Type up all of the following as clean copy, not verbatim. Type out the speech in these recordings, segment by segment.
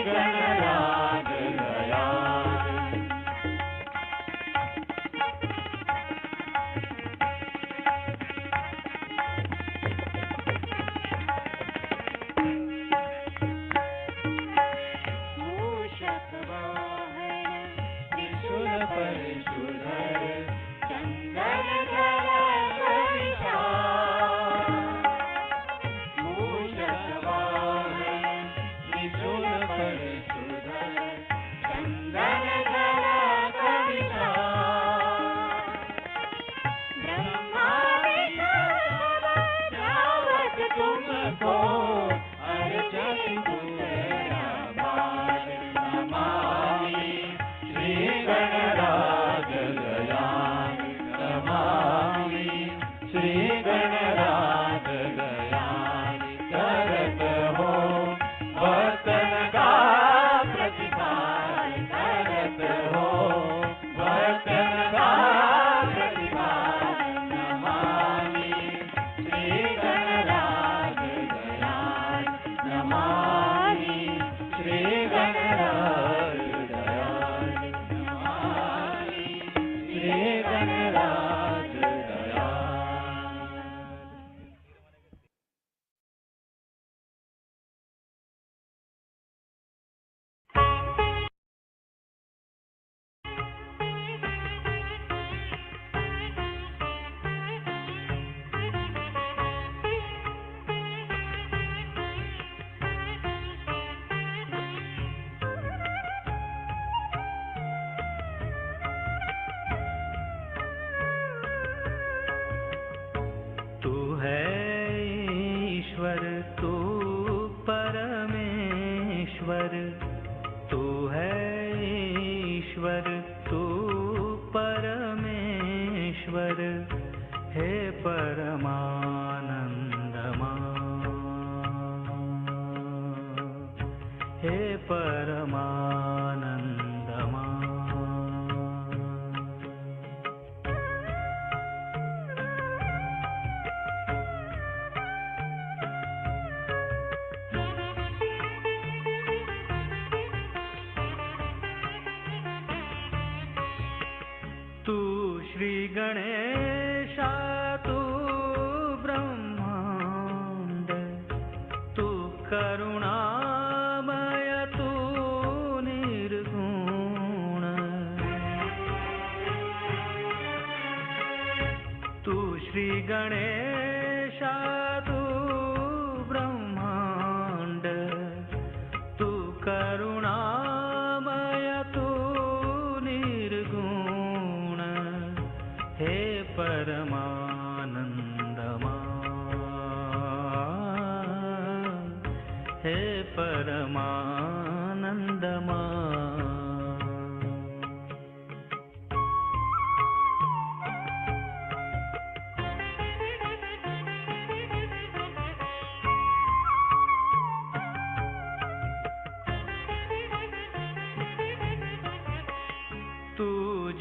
गणराज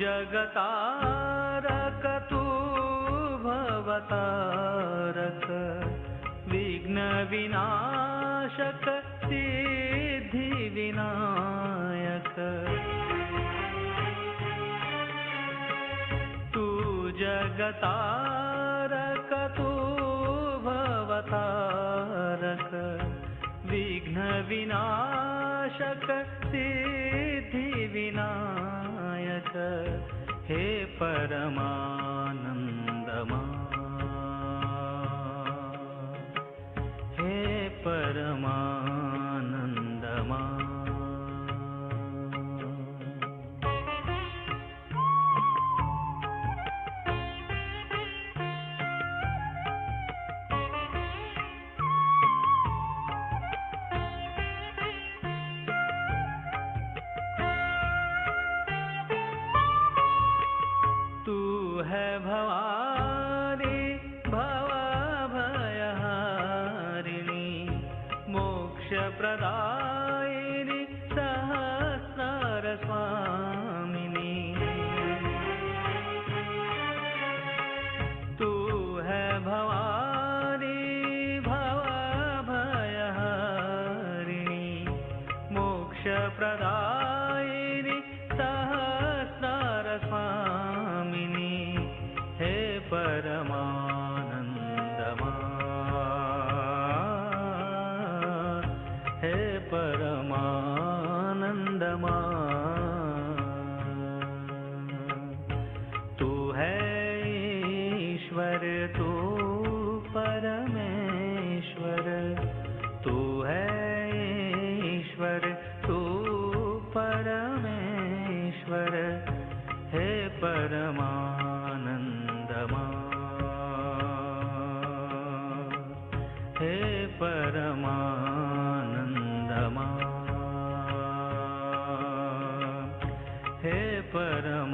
जगतारक तू भवतारक विघ्न विनाशक सिद्धि विनायक तू जगतारक तू भवतारक विघ्न विनाशक सिद्धि विनायक हे परमानंदमा हे परमानंदमा है भवानी भव भयहारिणी मोक्ष मोक्षप्रदायिनि सहस्रारस्वामिनि हे परमानन्दमा हे परमानन्दमा तू है ईश्वर तू परमेश्वर तू है ईश्वर तू परमेश्वर हे परमानन्दमा हे परमानन्दमा हे परमानन्दमा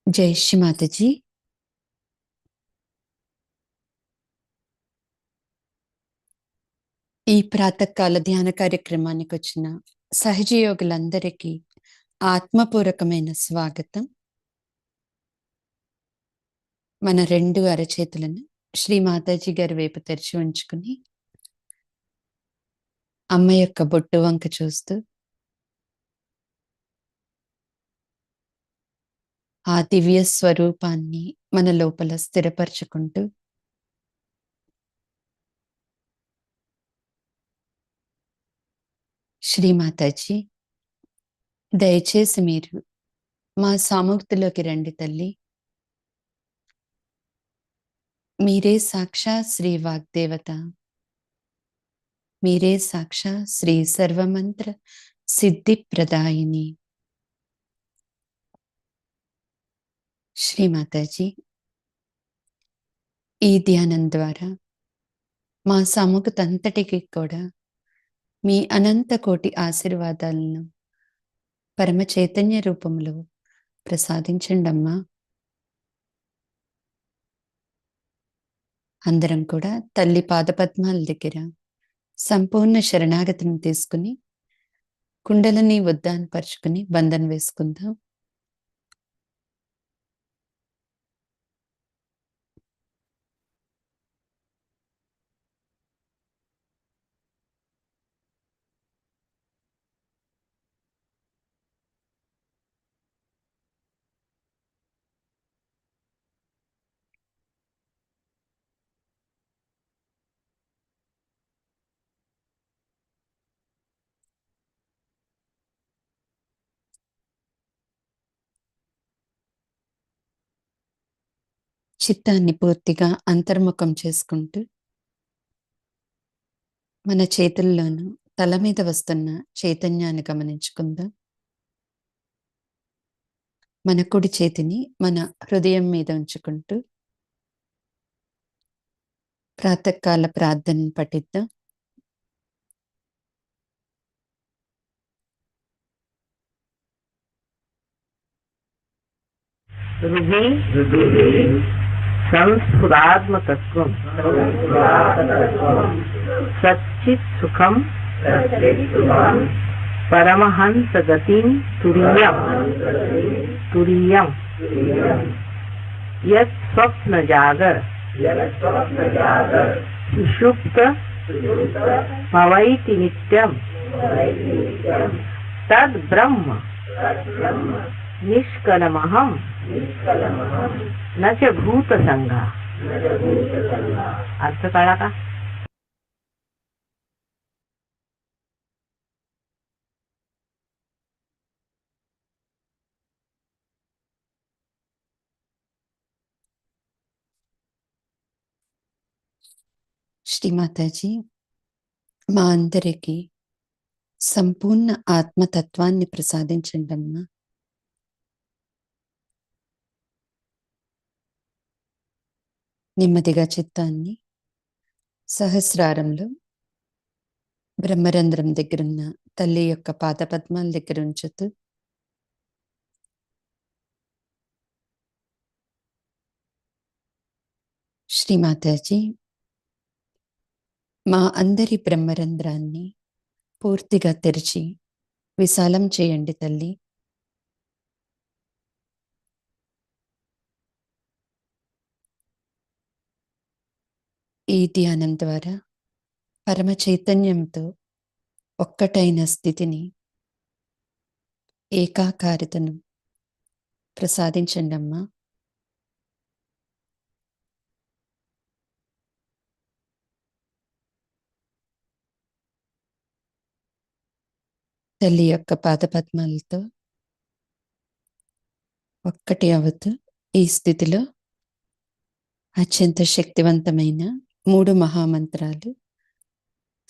జై శ్రీ మాతాజీ. ఈ ప్రాతకాల ధ్యాన కార్యక్రమానికి వచ్చిన సహజయోగులందరికీ ఆత్మపూర్వకమైన స్వాగతం. మన రెండు అరచేతులను శ్రీ మాతాజీ గారి వైపు తెరిచి ఉంచుకుని అమ్మ యొక్క బొట్టు వంక చూస్తూ ఆ దివ్య స్వరూపాన్ని మన లోపల స్థిరపరచుకుంటూ శ్రీ మాతాజీ, దయచేసి మీరు మా సామూర్తిలోకి రండి తల్లి. మీరే సాక్షాత్ శ్రీ వాగ్దేవత, మీరే సాక్షాత్ శ్రీ సర్వమంత్ర సిద్ధి ప్రదాయిని. శ్రీ మాతాజీ, ఈ ధ్యానం ద్వారా మా సముఖతంతటికి కూడా మీ అనంత కోటి ఆశీర్వాదాలను పరమ చైతన్య రూపంలో ప్రసాదించండి అమ్మా. అందరం కూడా తల్లి పాదపద్మాల దగ్గర సంపూర్ణ శరణాగతిని తీసుకుని కుండలని ఉద్దానపరుచుకుని బంధన వేసుకుందాం. చిత్తాన్ని పూర్తిగా అంతర్ముఖం చేసుకుంటూ మన చేతుల్లోనూ తల మీద వస్తున్న చైతన్యాన్ని గమనించుకుందాం. మన కుడి చేతిని మన హృదయం మీద ఉంచుకుంటూ ప్రాతకాల ప్రార్థనను పఠిద్దాం. సంస్ఫురాత్మతత్వం సచ్చిత్ సుఖం పరమహంస గతిం తురీయం తురీయం యత్ స్వప్న జాగర సుషుప్త భవైతి నిత్యం తద్ బ్రహ్మ నిష్కలమహం నచ భూత సంఘ. अर्थ कळला का? శ్రీ మాతాజీ, మా అందరికీ సంపూర్ణ ఆత్మతత్వాన్ని ప్రసాదించండి అమ్మా. నెమ్మదిగా చిత్తాన్ని సహస్రారంలో బ్రహ్మరంధ్రం దగ్గరున్న తల్లి యొక్క పాదపద్మాల దగ్గర ఉంచుతూ శ్రీ మాతాజీ, మా అందరి బ్రహ్మరంధ్రాన్ని పూర్తిగా తెరిచి విశాలం చేయండి తల్లి. ఈ ధ్యానం ద్వారా పరమ చైతన్యంతో ఒక్కటైన స్థితిని, ఏకాకారితను ప్రసాదించండి అమ్మా. తల్లి యొక్క పాదపద్మాలతో ఒక్కటి అవుతూ ఈ స్థితిలో అత్యంత శక్తివంతమైన 3 మహామంత్రాలు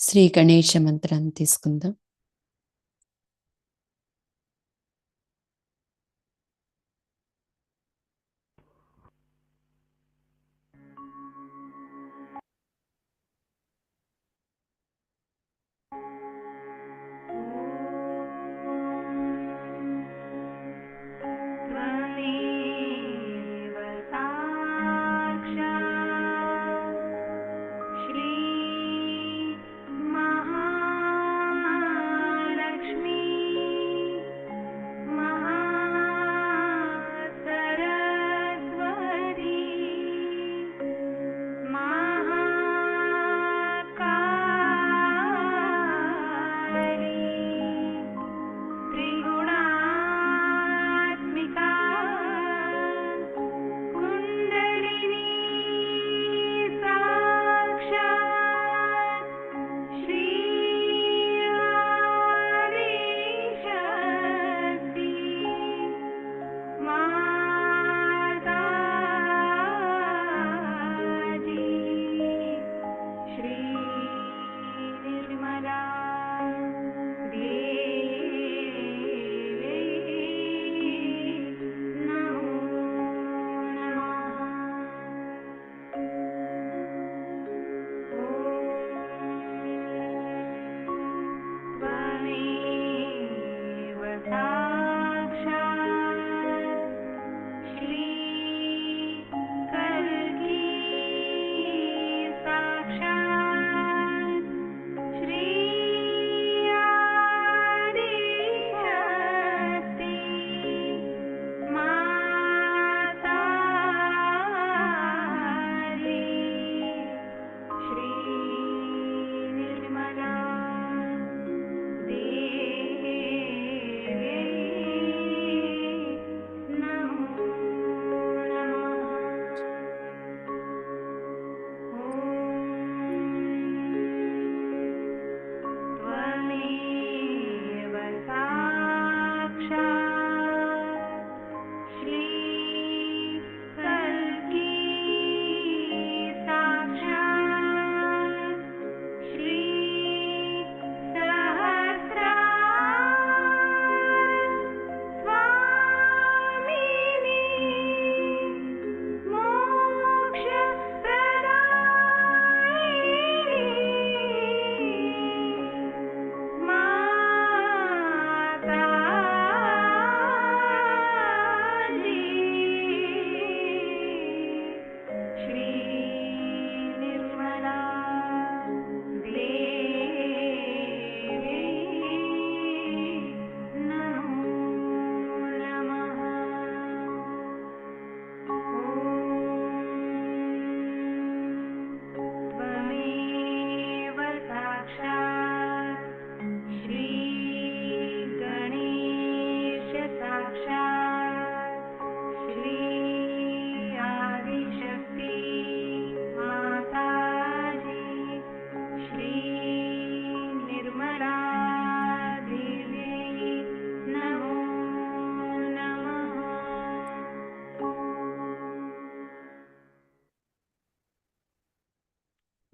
శ్రీ గణేశ మంత్రాన్ని తీసుకుందాం.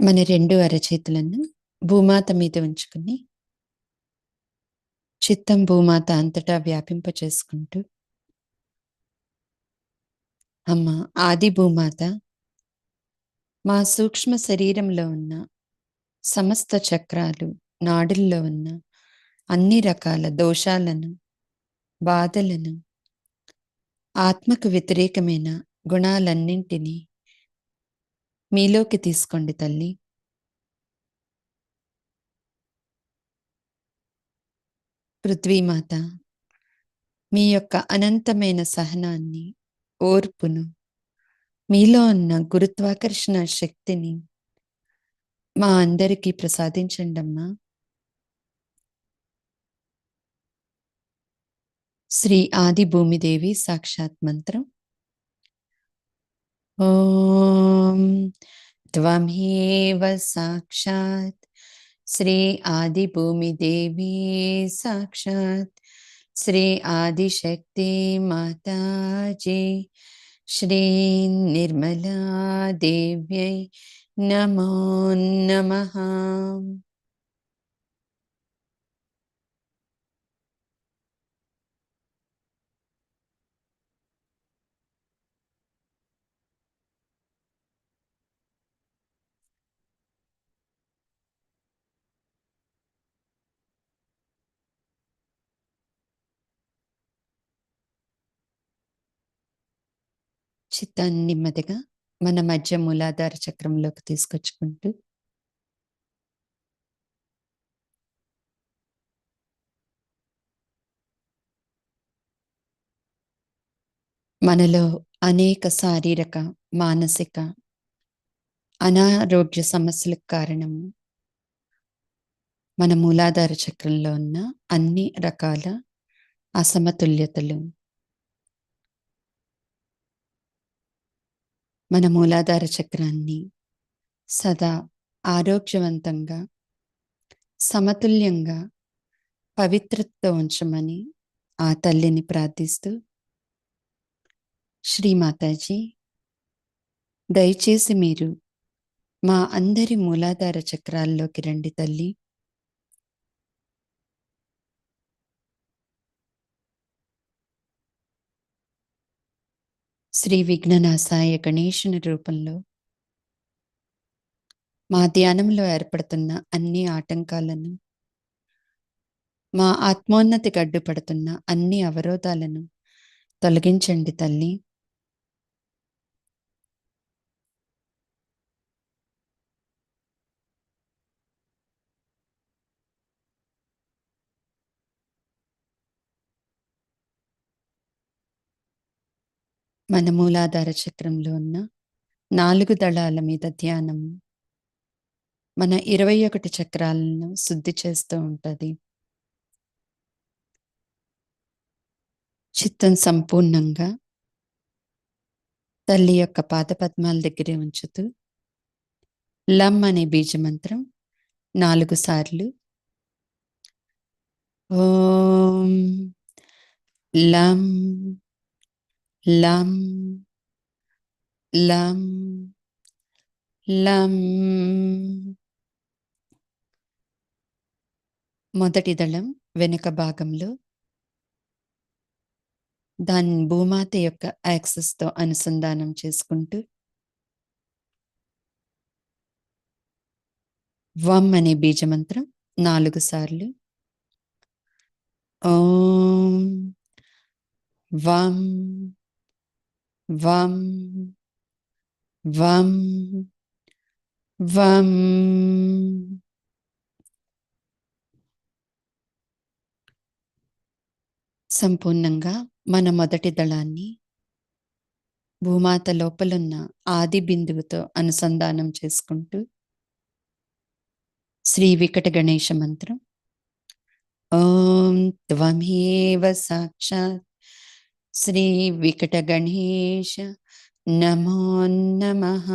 మన రెండు అరచేతులను భూమాత మీద ఉంచుకుని చిత్తం భూమాత అంతటా వ్యాపింప చేసుకుంటూ, అమ్మ ఆది భూమాత మా సూక్ష్మ శరీరంలో ఉన్న సమస్త చక్రాలు, నాడుల్లో ఉన్న అన్ని రకాల దోషాలను, బాధలను, ఆత్మకు వ్యతిరేకమైన గుణాలన్నింటినీ మీలోకి తీసుకోండి తల్లి. పృథ్వీమాత మీ యొక్క అనంతమైన సహనాన్ని, ఓర్పును, మీలో ఉన్న గురుత్వాకర్షణ శక్తిని మా అందరికీ ప్రసాదించండమ్మా. శ్రీ ఆది భూమిదేవి సాక్షాత్ మంత్రం. ఓం త్వమేవ సాక్షాత్ శ్రీ ఆది భూమిదేవి సాక్షాత్ శ్రీ ఆదిశక్తి మాతాజీ శ్రీ నిర్మలా దేవ్యై నమో నమః. చిత్తాన్ని నెమ్మదిగా మన మధ్య మూలాధార చక్రంలోకి తీసుకొచ్చుకుంటూ, మనలో అనేక శారీరక, మానసిక అనారోగ్య సమస్యలకు కారణము మన మూలాధార చక్రంలో ఉన్న అన్ని రకాల అసమతుల్యతలు. మన మూలాధార చక్రాన్ని సదా ఆరోగ్యవంతంగా, సమతుల్యంగా, పవిత్రతతో ఉంచమని ఆ తల్లిని ప్రార్థిస్తూ, శ్రీమాతాజీ దయచేసి మీరు మా అందరి మూలాధార చక్రాల్లోకి రండి తల్లి. శ్రీ విఘ్ననాశాయ గణేశుని రూపంలో మా ధ్యానంలో ఏర్పడుతున్న అన్ని ఆటంకాలను, మా ఆత్మోన్నతికి అడ్డుపడుతున్న అన్ని అవరోధాలను తొలగించండి తల్లి. మన మూలాధార చక్రంలో ఉన్న 4 దళాల మీద ధ్యానం మన 21 చక్రాలను శుద్ధి చేస్తూ ఉంటుంది. చిత్తం సంపూర్ణంగా తల్లి యొక్క పాదపద్మాల దగ్గరే ఉంచుతూ, లం అనే బీజమంత్రం 4 సార్లు ఓం లం లం లం లం. మొదటి దళం వెనుక భాగంలో దాన్ని భూమాత యొక్క యాక్సెస్తో అనుసంధానం చేసుకుంటూ, వం అనే బీజమంత్రం 4 సార్లు ఓం వం వం వం వం. సంపూర్ణంగా మన మొదటి దళాన్ని భూమాత లోపలున్న ఆది బిందువుతో అనుసంధానం చేసుకుంటూ, శ్రీ వికట గణేశ మంత్రం. ఓం త్వమేవ సాక్షాత్ శ్రీ వికట గణేశ నమో నమః.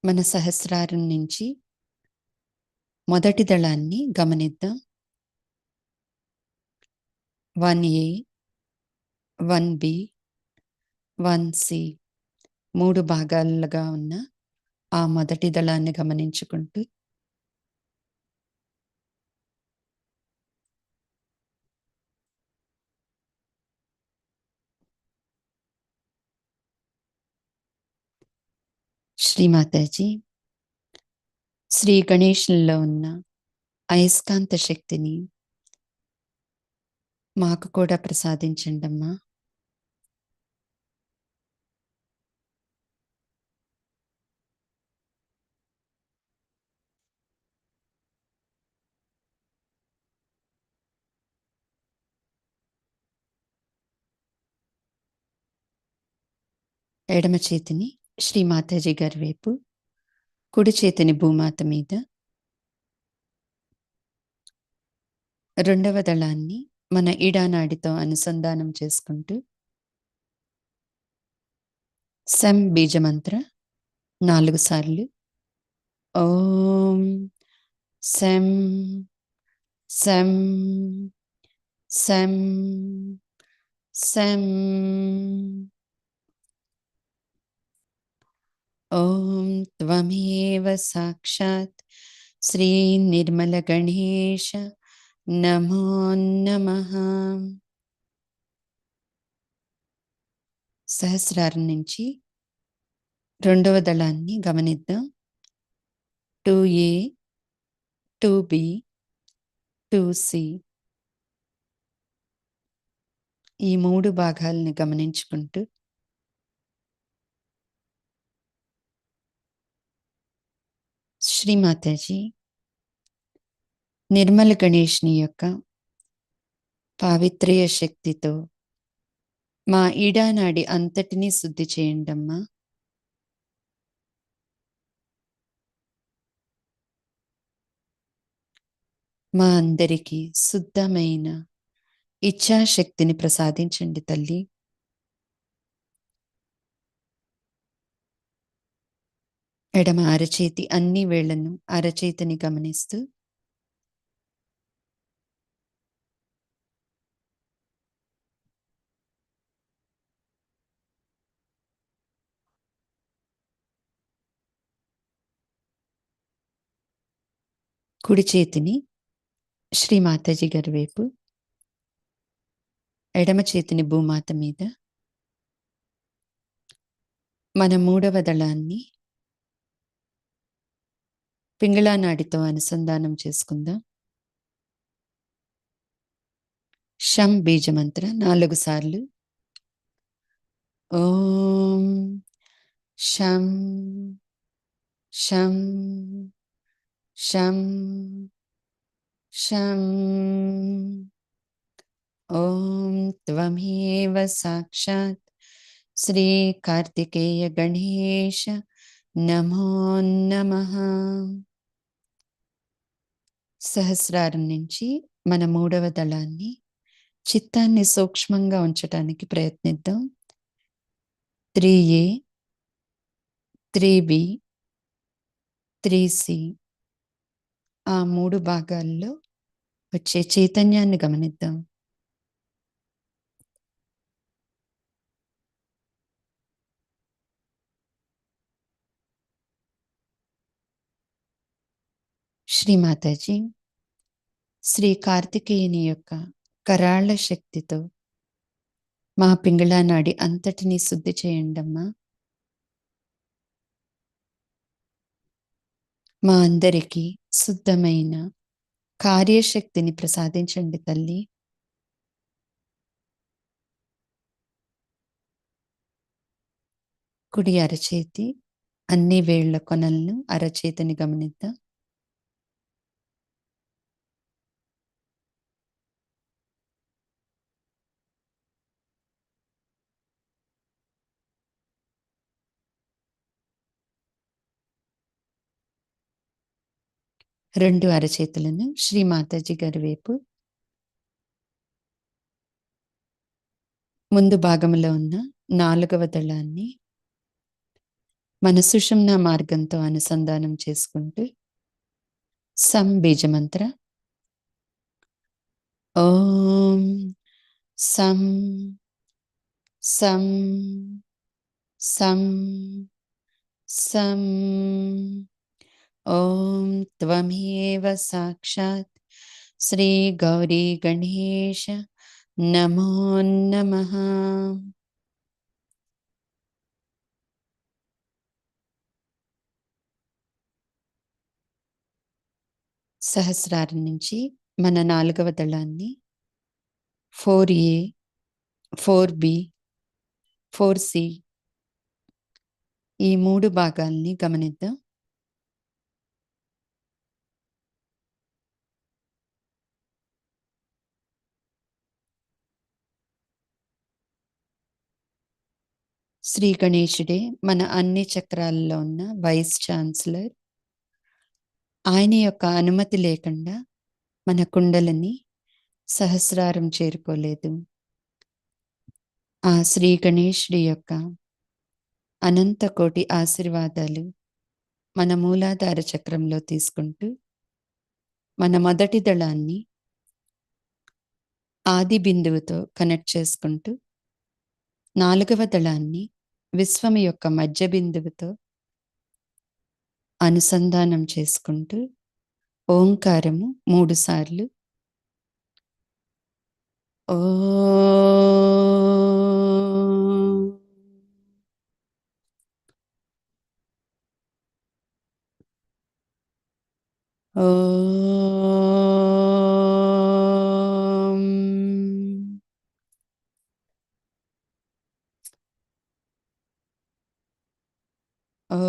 మన సహస్రారం నుంచి మొదటి దళాన్ని గమనిద్దాం. 1A 1B 1C 3 భాగాలుగా ఉన్న ఆ మొదటి దళాన్ని గమనించుకుంటూ శ్రీమాతాజీ శ్రీ గణేష్లో ఉన్న అయస్కాంత శక్తిని మాకు కూడా ప్రసాదించండమ్మా. ఎడమ చేతిని శ్రీమాతాజీ గారి వైపు, కుడి చేతిని భూమాత మీద, రెండవ దళాన్ని మన ఈడానాడితో అనుసంధానం చేసుకుంటూ సం బీజమంత్ర 4 సార్లు ఓం సం సం సం సం ఓం త్వమేవ సాక్షాత్ శ్రీ నిర్మల గణేశ నమో నమః. సహస్రారం నుంచి రెండవ దళాన్ని గమనిద్దాం. 2A 2B 2C ఈ 3 భాగాల్ని గమనించుకుంటూ శ్రీమాతాజీ నిర్మల గణేష్ని యొక్క పావిత్ర్య శక్తితో మా ఈడానాడి అంతటినీ శుద్ధి చేయండమ్మా. మా అందరికీ శుద్ధమైన ఇచ్ఛాశక్తిని ప్రసాదించండి తల్లి. ఎడమ అరచేతి అన్ని వేళ్లను అరచేతిని గమనిస్తూ కుడి చేతిని శ్రీమాతాజీ గారి వైపు, ఎడమ చేతిని భూమాత మీద, మన 3వ దళాన్ని పింగళానాడితో అనుసంధానం చేసుకుందాం. షం బీజమంత్ర 4 సార్లు ఓం షం షం షం షం ఓం త్వమేవ సాక్షాత్ శ్రీ కార్తికేయ గణేశ నమో నమః. సహస్రారం నుంచి మన 3వ దళాన్ని చిత్తాన్ని సూక్ష్మంగా ఉంచటానికి ప్రయత్నిద్దాం. 3A 3B 3C ఆ 3 భాగాల్లో వచ్చే చైతన్యాన్ని గమనిద్దాం. శ్రీమాతాజీ శ్రీ కార్తికేయుని యొక్క కరాళ శక్తితో మా పింగళానాడి అంతటినీ శుద్ధి చేయండమ్మా. మా అందరికీ శుద్ధమైన కార్యశక్తిని ప్రసాదించండి తల్లి. కుడి అరచేతి అన్ని వేళ్ల కొనలను అరచేతిని గమనిద్దాం. రెండు అరచేతులను శ్రీమాతాజీ గారి వైపు, ముందు భాగంలో ఉన్న 4వ దళాన్ని మన సుషుమ్నా మార్గంతో అనుసంధానం చేసుకుంటూ సం బీజమంత్ర ఓం సం సం సం సం ఓం త్వమేవ సాక్షాత్ శ్రీ గౌరీ గణేశ నమో నమః. సహస్రారం నుంచి మన 4వ దళాన్ని 4A, 4B, 4C ఈ 3 భాగాల్ని గమనిద్దాం. శ్రీ గణేశుడే మన అన్ని చక్రాల్లో ఉన్న వైస్ ఛాన్సలర్. ఆయన యొక్క అనుమతి లేకుండా మన కుండలని సహస్రారం చేరుకోలేదు. ఆ శ్రీ గణేశుడి యొక్క అనంత కోటి ఆశీర్వాదాలు మన మూలాధార చక్రంలో తీసుకుంటూ మన మొదటి దళాన్ని ఆది బిందువుతో కనెక్ట్ చేసుకుంటూ 4వ దళాన్ని విశ్వం యొక్క మధ్య బిందువుతో అనుసంధానం చేసుకుంటూ ఓంకారము 3 సార్లు ఓం ఓం ఓం.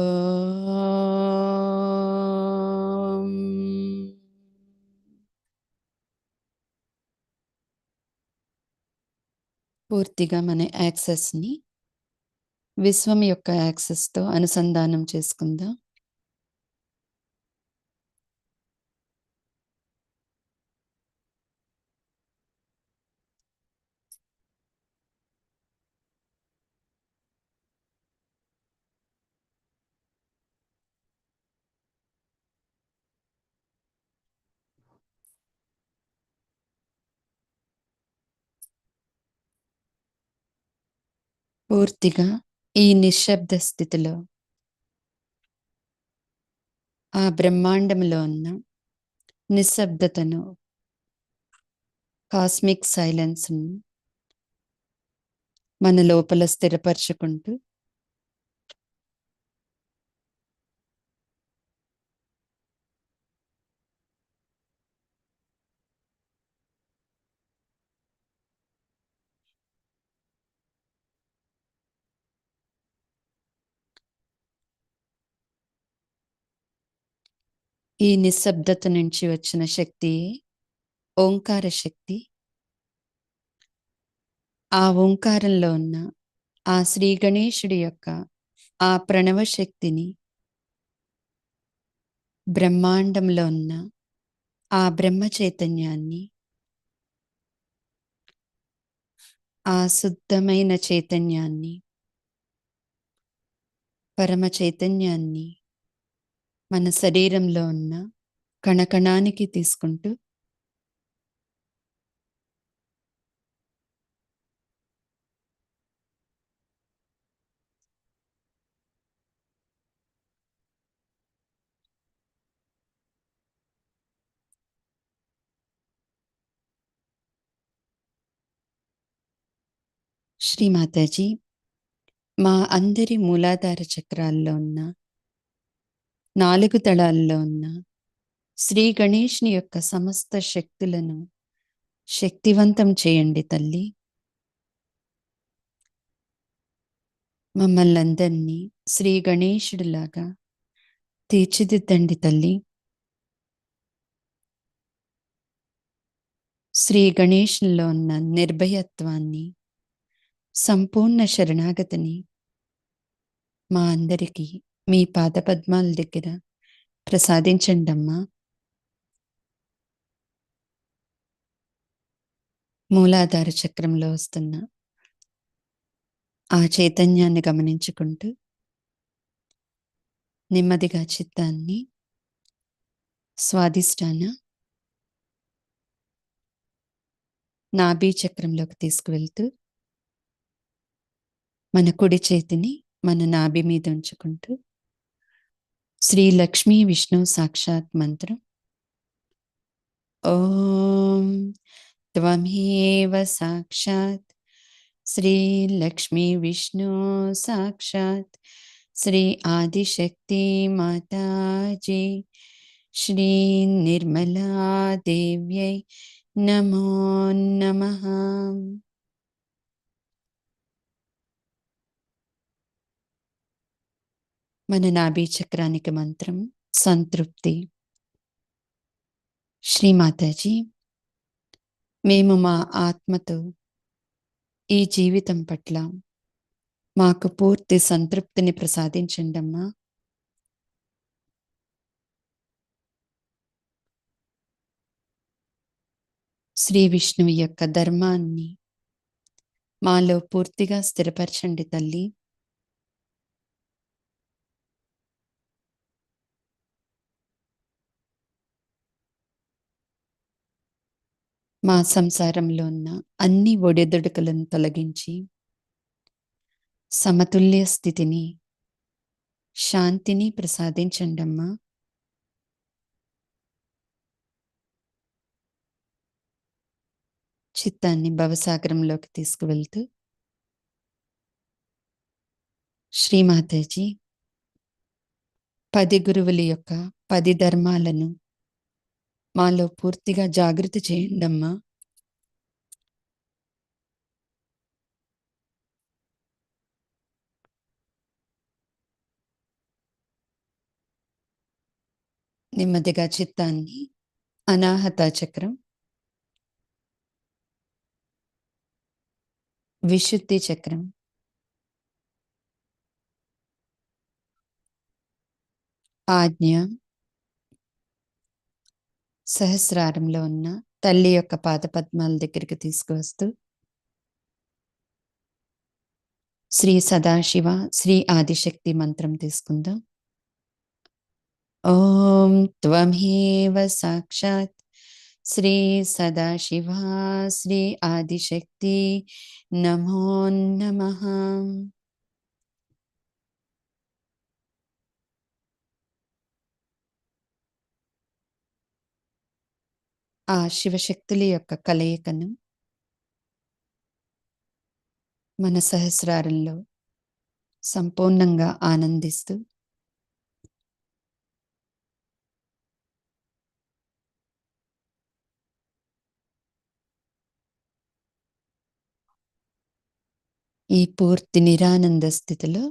పూర్తిగా మన యాక్సెస్ని విశ్వం యొక్క యాక్సెస్తో అనుసంధానం చేసుకుందాం. పూర్తిగా ఈ నిశ్శబ్ద స్థితిలో ఆ బ్రహ్మాండంలో ఉన్న నిశ్శబ్దతను, కాస్మిక్ సైలెన్స్ను మన లోపల స్థిరపరచుకుంటూ ఈ నిశ్శబ్దత నుంచి వచ్చిన శక్తి ఓంకార శక్తి. ఆ ఓంకారంలో ఉన్న ఆ శ్రీ గణేశుడి యొక్క ఆ ప్రణవ శక్తిని బ్రహ్మాండంలో ఉన్న ఆ బ్రహ్మ చైతన్యాన్ని, ఆ శుద్ధమైన చైతన్యాన్ని, పరమ చైతన్యాన్ని మన శరీరంలో ఉన్న కణకణానికి తీసుకుంటూ శ్రీమాతాజీ మా అందరి మూలాధార చక్రాల్లో ఉన్న 4 దళాల్లో ఉన్న శ్రీ గణేష్ని యొక్క సమస్త శక్తులను శక్తివంతం చేయండి తల్లి. మమ్మల్ని అందరినీ శ్రీ గణేశుడిలాగా తీర్చిదిద్దండి తల్లి. శ్రీ గణేశుల్లో ఉన్న నిర్భయత్వాన్ని, సంపూర్ణ శరణాగతిని మా అందరికీ మీ పాదపద్మాల దగ్గర ప్రసాదించండమ్మా. మూలాధార చక్రంలో వస్తున్న ఆ చైతన్యాన్ని గమనించుకుంటూ నెమ్మదిగా చిత్తాన్ని స్వాదిష్టాన నాభి చక్రంలోకి తీసుకువెళ్తూ మన కుడి చేతిని మన నాభి మీద ఉంచుకుంటూ శ్రీ లక్ష్మీ విష్ణు సాక్షాత్ మంత్రం ఓం త్వమేవ సాక్షాత్ శ్రీ లక్ష్మీ విష్ణు సాక్షాత్ శ్రీ ఆదిశక్తి మాతాజీ శ్రీ నిర్మలా దేవ్యై నమో నమః. మన నాభి చక్రానికి మంత్రం సంతృప్తి. శ్రీమాతాజీ, మేము మా ఆత్మతో ఈ జీవితం పట్ల మాకు పూర్తి సంతృప్తిని ప్రసాదించండమ్మా. శ్రీ విష్ణువు యొక్క ధర్మాన్ని మాలో పూర్తిగా స్థిరపరచండి తల్లి. మా సంసారంలో ఉన్న అన్ని ఒడిదుడుకులను తొలగించి సమతుల్య స్థితిని, శాంతిని ప్రసాదించండమ్మా. చిత్తాన్ని భవసాగరంలోకి తీసుకువెళ్తూ శ్రీమాతాజీ, 10 గురువుల యొక్క 10 ధర్మాలను మాలో పూర్తిగా జాగృతి చేయండమ్మా. నెమ్మదిగా చిత్తాన్ని అనాహత చక్రం, విశుద్ధి చక్రం, ఆజ్ఞ, సహస్రారంలో ఉన్న తల్లి యొక్క పాదపద్మాల దగ్గరికి తీసుకువస్తూ శ్రీ సదాశివ శ్రీ ఆదిశక్తి మంత్రం తీసుకుందాం. ఓం త్వమేవ సాక్షాత్ శ్రీ సదాశివ శ్రీ ఆదిశక్తి నమో నమః. ఆ శివశక్తుల యొక్క కలయికను మన సహస్రారంలో సంపూర్ణంగా ఆనందిస్తూ ఈ పూర్తి నిరానంద స్థితిలో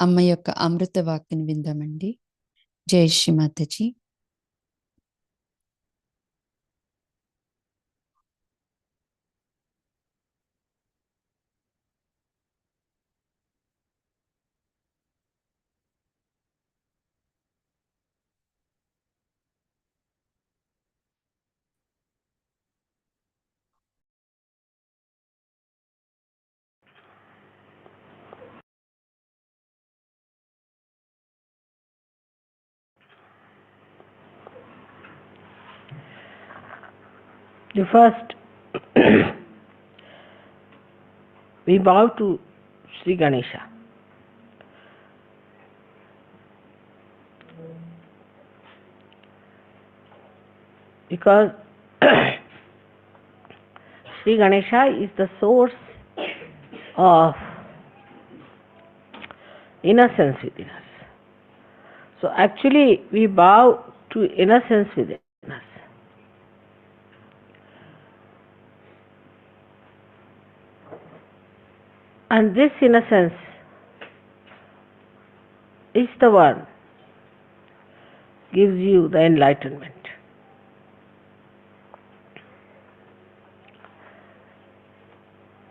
అమ్మ యొక్క అమృత వాక్కుని విందామండి. జై Shri Mataji. The first, we bow to Sri Ganesha. Because Sri Ganesha is the source of innocence within us. So actually we bow to innocence within us. And this innocence is the one gives you the enlightenment.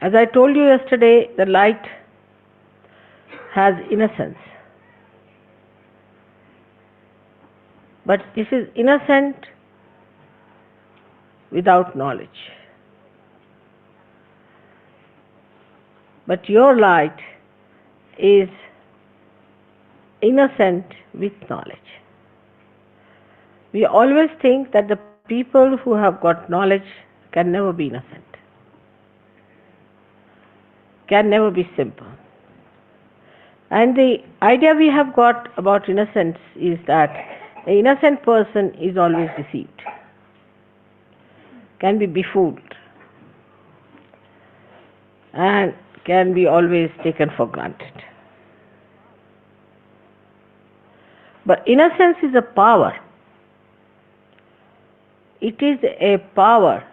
As I told you yesterday, the light has innocence. But this is innocent without knowledge. But your light is innocent with knowledge. We always think that the people who have got knowledge can never be innocent, can never be simple. And the idea we have got about innocence is that the innocent person is always deceived, can be befooled, and can be always taken for granted. But innocence is a power. It is a power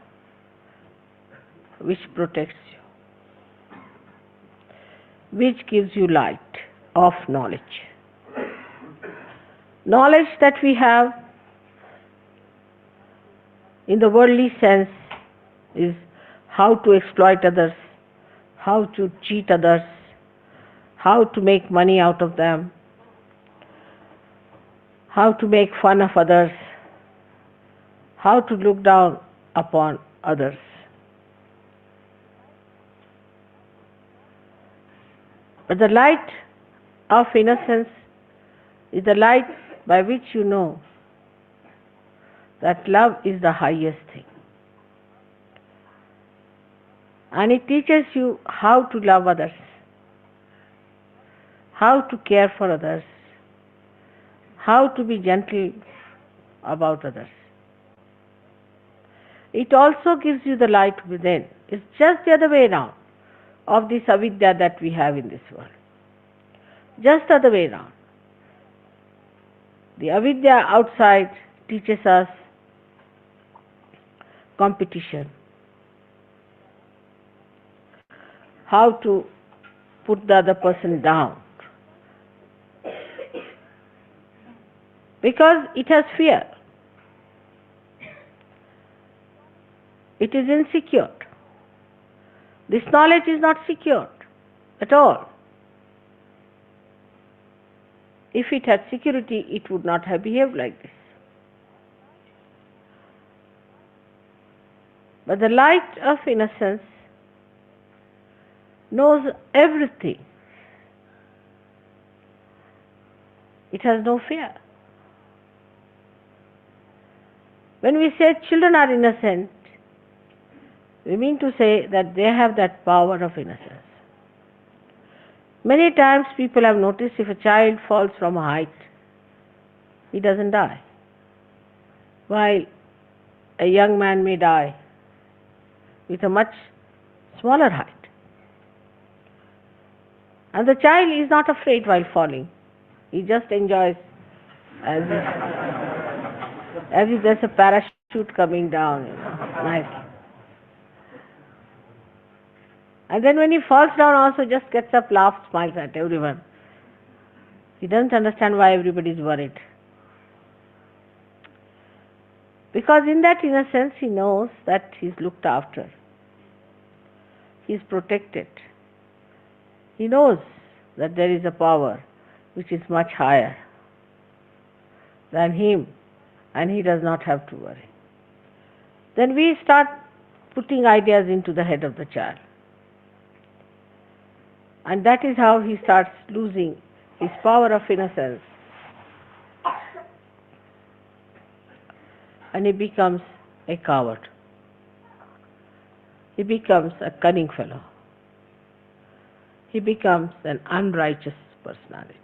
which protects you, which gives you light of knowledge. Knowledge that we have in the worldly sense is how to exploit others, how to cheat others, how to make money out of them, how to make fun of others, how to look down upon others. But the light of innocence is the light by which you know that love is the highest thing. And it teaches you how to love others, how to care for others, how to be gentle about others. It also gives you the light within. It's just the other way around of this avidya that we have in this world. Just the other way around. The avidya outside teaches us competition, how to put the other person down, because it has fear. It is insecure. This knowledge is not secure at all. If it had security, it would not have behaved like this. But the light of innocence knows everything. It has no fear. When we say children are innocent, we mean to say that they have that power of innocence. Many times people have noticed if a child falls from a height, he doesn't die, while a young man may die with a much smaller height. And the child is not afraid while falling. He just enjoys as if there's a parachute coming down, nicely. And then when he falls down also just gets up, laughs, smiles at everyone. He doesn't understand why everybody is worried. Because in that innocence he knows that he's looked after. He's protected. He knows that there is a power which is much higher than him, and he does not have to worry. Then we start putting ideas into the head of the child. And that is how he starts losing his power of innocence. And he becomes a coward. He becomes a cunning fellow. He becomes an unrighteous personality.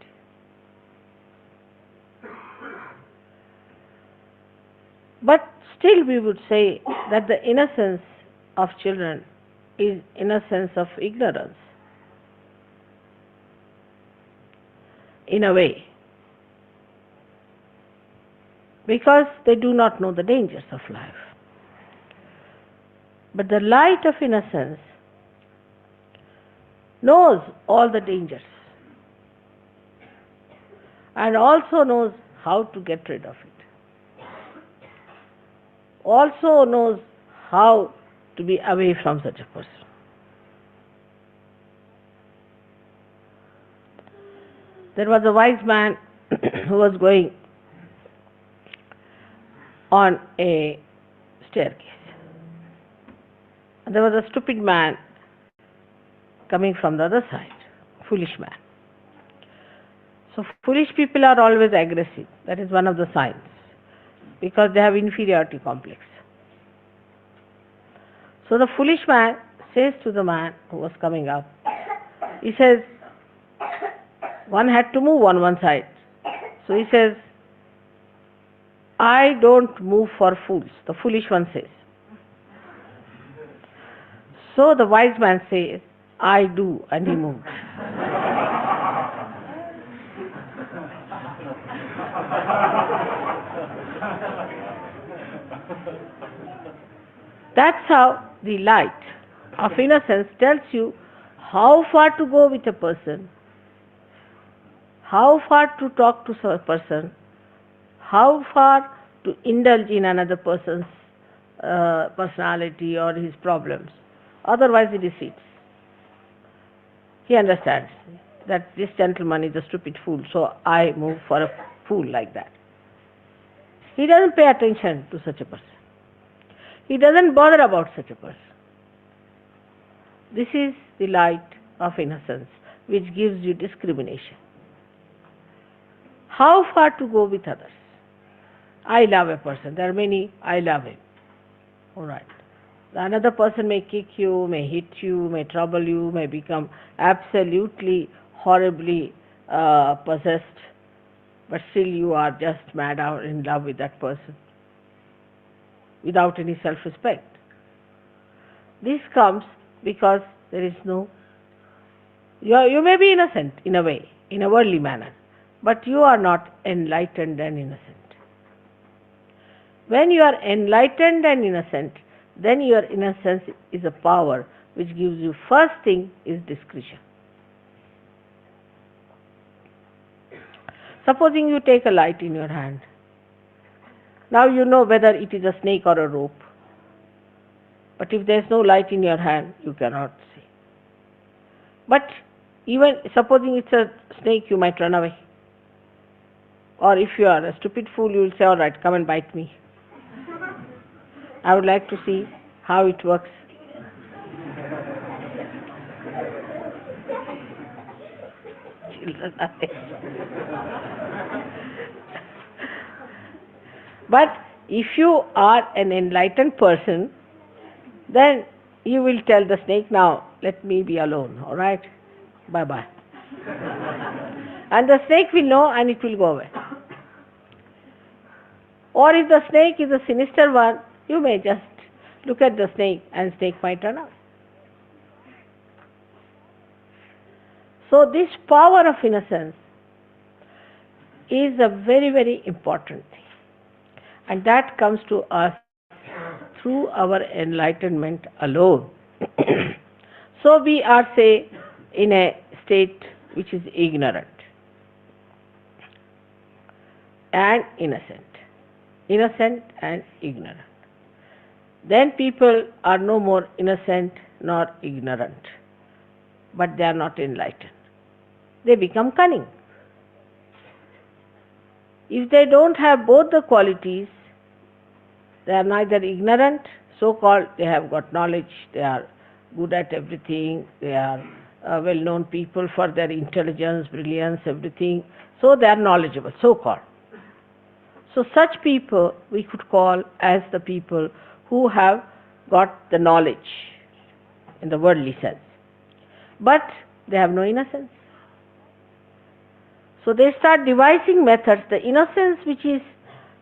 But still we would say that the innocence of children is innocence of ignorance. In a way, because they do not know the dangers of life. But the light of innocence knows all the dangers and also knows how to get rid of it. Also knows how to be away from such a person. There was a wise man who was going on a staircase. And there was a stupid man coming from the other side, foolish man. So foolish people are always aggressive. That is one of the signs, because they have inferiority complex. So the foolish man says to the man who was coming up, he says, One had to move on one side. So he says, I don't move for fools, the foolish one says. So the wise man says, I do, and he moved. That's how the light of innocence tells you how far to go with a person, how far to talk to a person, how far to indulge in another person's personality or his problems. Otherwise he deceives. He understands that this gentleman is a stupid fool, so I move for a fool like that. He doesn't pay attention to such a person. He doesn't bother about such a person. This is the light of innocence which gives you discrimination. How far to go with others? I love a person. There are many, I love him. Alright. Another person may kick you, may hit you, may trouble you, may become absolutely, horribly possessed, but still you are just mad or in love with that person without any self-respect. This comes because there is no... You may be innocent in a way, in a worldly manner, but you are not enlightened and innocent. When you are enlightened and innocent, then your innocence is a power which gives you, first thing is discretion. Supposing you take a light in your hand. Now you know whether it is a snake or a rope. But if there is no light in your hand, you cannot see. But even supposing it's a snake, you might run away. Or if you are a stupid fool, you will say, all right, come and bite me. I would like to see how it works. But if you are an enlightened person, then you will tell the snake, now let me be alone, all right? Bye-bye. And the snake will know and it will go away. Or if the snake is a sinister one, you may just look at the snake and snake might run away. So this power of innocence is a very, very important thing. And that comes to us through our enlightenment alone. So we are, say, in a state which is ignorant and innocent. Innocent and ignorant. Then people are no more innocent nor ignorant, but they are not enlightened. They become cunning. If they don't have both the qualities, they are neither ignorant, so-called, they have got knowledge, they are good at everything, they are well-known people for their intelligence, brilliance, everything, so they are knowledgeable, so-called. So such people we could call as the people who have got the knowledge in the worldly sense. But they have no innocence. So they start devising methods. The innocence which is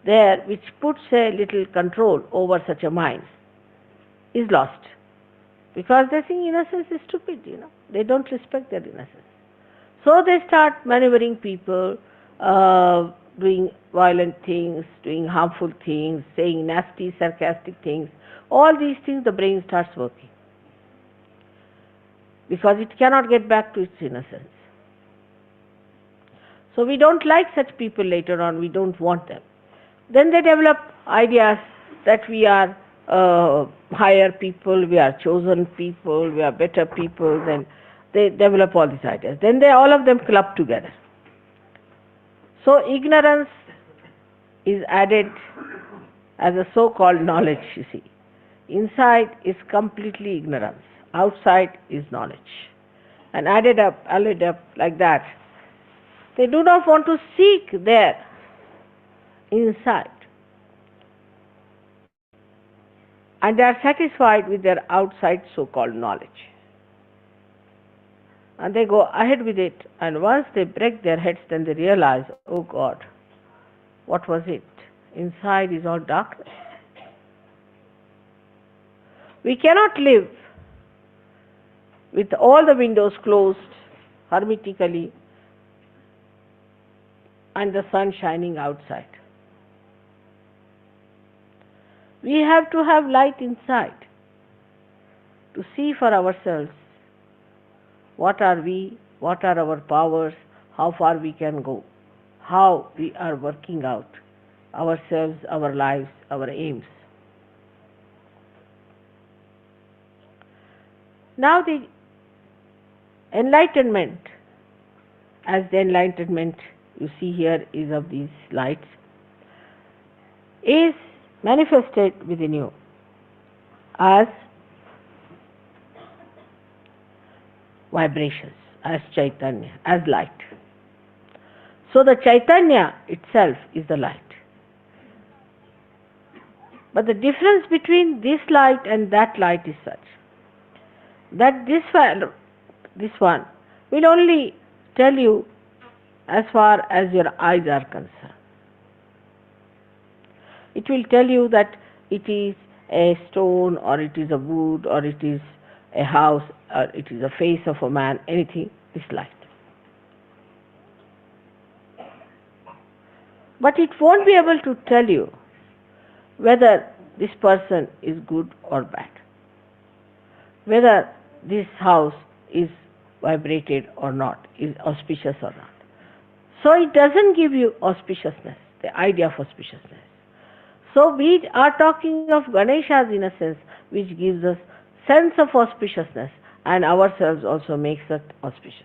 there, which puts a little control over such a mind, is lost. Because they think innocence is stupid, They don't respect their innocence. So they start maneuvering people, doing violent things, doing harmful things, saying nasty, sarcastic things. All these things the brain starts working. Because it cannot get back to its innocence. So we don't like such people later on, we don't want them. Then they develop ideas that we are higher people, we are chosen people, we are better people, then they develop all these ideas. Then all of them club together. So ignorance is added as a so-called knowledge, you see. Inside is completely ignorance, outside is knowledge. And added up like that. They do not want to seek there, inside. And they are satisfied with their outside so-called knowledge. and they go ahead with it, and once they break their heads, then they realize, oh God, what was it? Inside is all darkness. We cannot live with all the windows closed hermetically and the sun shining outside. We have to have light inside to see for ourselves what are we, what are our powers, how far we can go, how we are working out ourselves, our lives, our aims. Now the enlightenment, as the enlightenment you see here is of these lights, is manifested within you as vibrations, as Chaitanya, as light. So the Chaitanya itself is the light. But the difference between this light and that light is such that this one will only tell you as far as your eyes are concerned. It will tell you that it is a stone, or it is a wood, or it is a house, or it is a face of a man, anything, this light. But it won't be able to tell you whether this person is good or bad, whether this house is vibrated or not, is auspicious or not. So it doesn't give you auspiciousness, the idea of auspiciousness. So we are talking of Ganesha's innocence, which gives us sense of auspiciousness, and ourselves also makes us auspicious.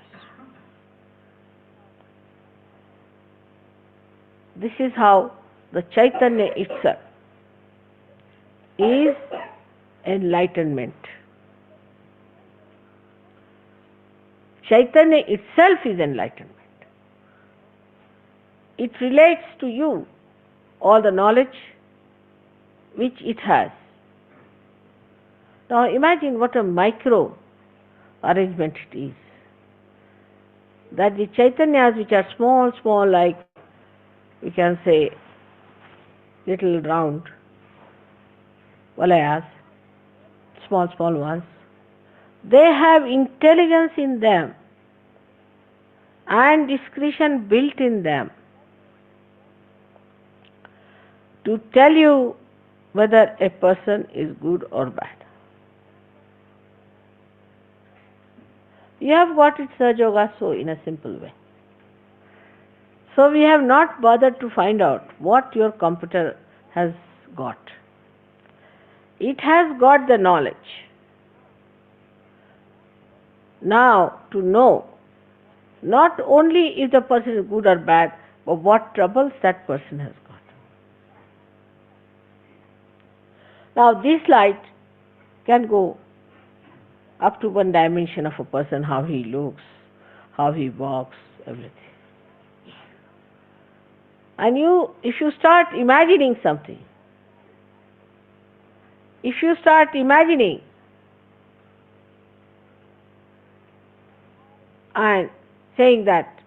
This is how the Chaitanya itself is enlightenment. Chaitanya itself is enlightenment. It relates to you all the knowledge which it has. Now imagine what a micro arrangement it is. That the Chaitanyas which are small, small, like we can say little round valayas, small, small ones, they have intelligence in them and discretion built in them to tell you whether a person is good or bad. You have got it, Sahaja, so in a simple way. So we have not bothered to find out what your computer has got. It has got the knowledge. Now to know not only if the person is good or bad, but what troubles that person has got. Now this light can go up to one dimension of a person, how he looks, how he walks, everything. And if you start imagining something, if you start imagining and saying that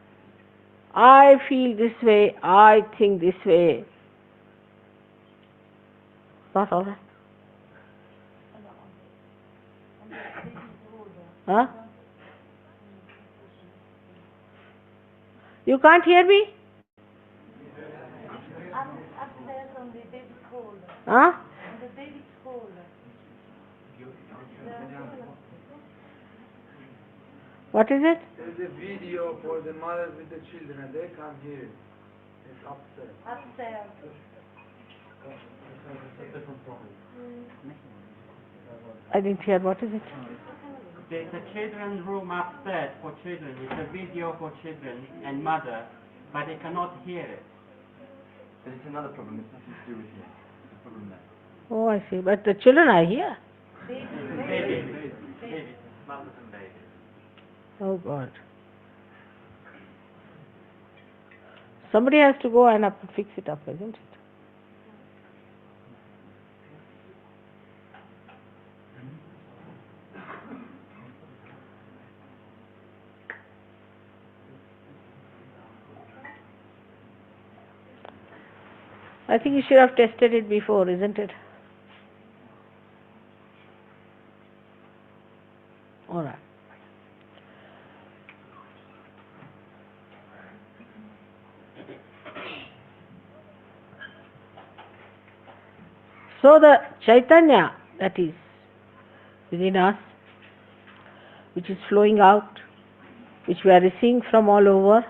I feel this way, I think this way, not all right. Huh? You can't hear me? I'm upstairs on the baby's hall. Huh? On the baby's hall. What is it? There's a video for the mothers with the children. They can't hear it. It's upstairs. Upstairs. I didn't hear. What is it? There's a children's room upstairs for children. It's a video for children and mother, but they cannot hear it. But it's another problem. It's nothing to do with you. It's a problem there. Oh, I see. But the children are here. Babies. Mothers and babies. Oh God. Somebody has to go and fix it up, isn't it? I think you should have tested it before, isn't it? All right. So the Chaitanya that is within us, which is flowing out, which we are receiving from all over,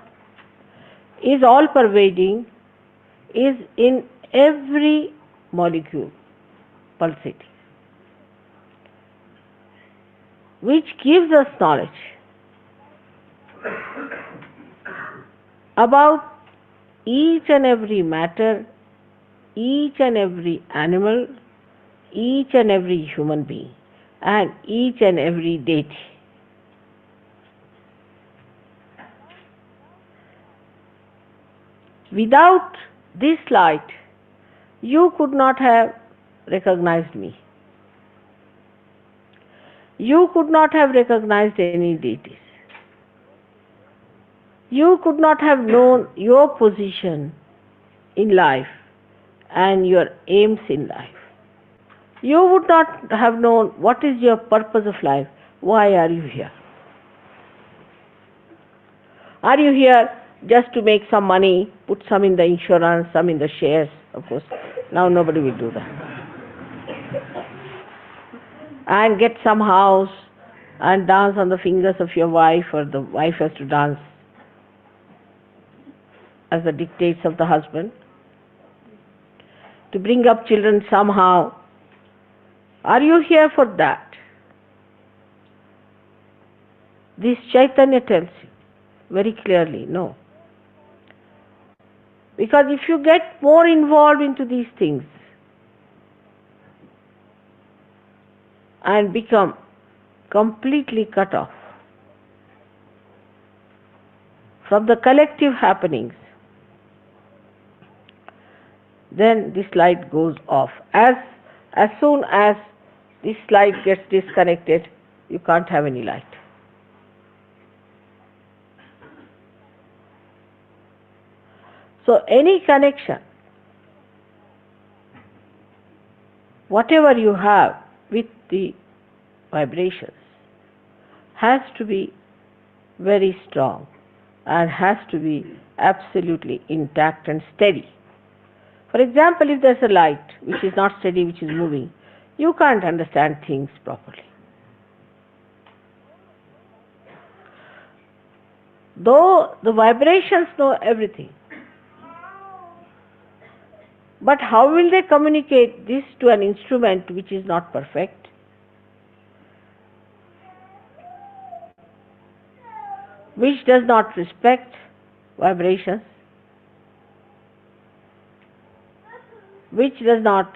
is all pervading, is in every molecule pulsating, which gives us knowledge about each and every matter, each and every animal, each and every human being, and each and every deity. Without this light, you could not have recognized me. You could not have recognized any deities. You could not have known your position in life and your aims in life. You would not have known what is your purpose of life. Why are you here? Are you here just to make some money, put some in the insurance, some in the shares? Of course, now nobody will do that. And get some house and dance on the fingers of your wife, or the wife has to dance as the dictates of the husband. To bring up children somehow. Are you here for that? This Chaitanya tells you very clearly, no. Because if you get more involved into these things and become completely cut off from the collective happenings, then this light goes off. As soon as this light gets disconnected, you can't have any light. So any connection, whatever you have with the vibrations, has to be very strong and has to be absolutely intact and steady. For example, if there's a light which is not steady, which is moving, you can't understand things properly. Though the vibrations know everything, but how will they communicate this to an instrument which is not perfect? Which does not respect vibrations, which does not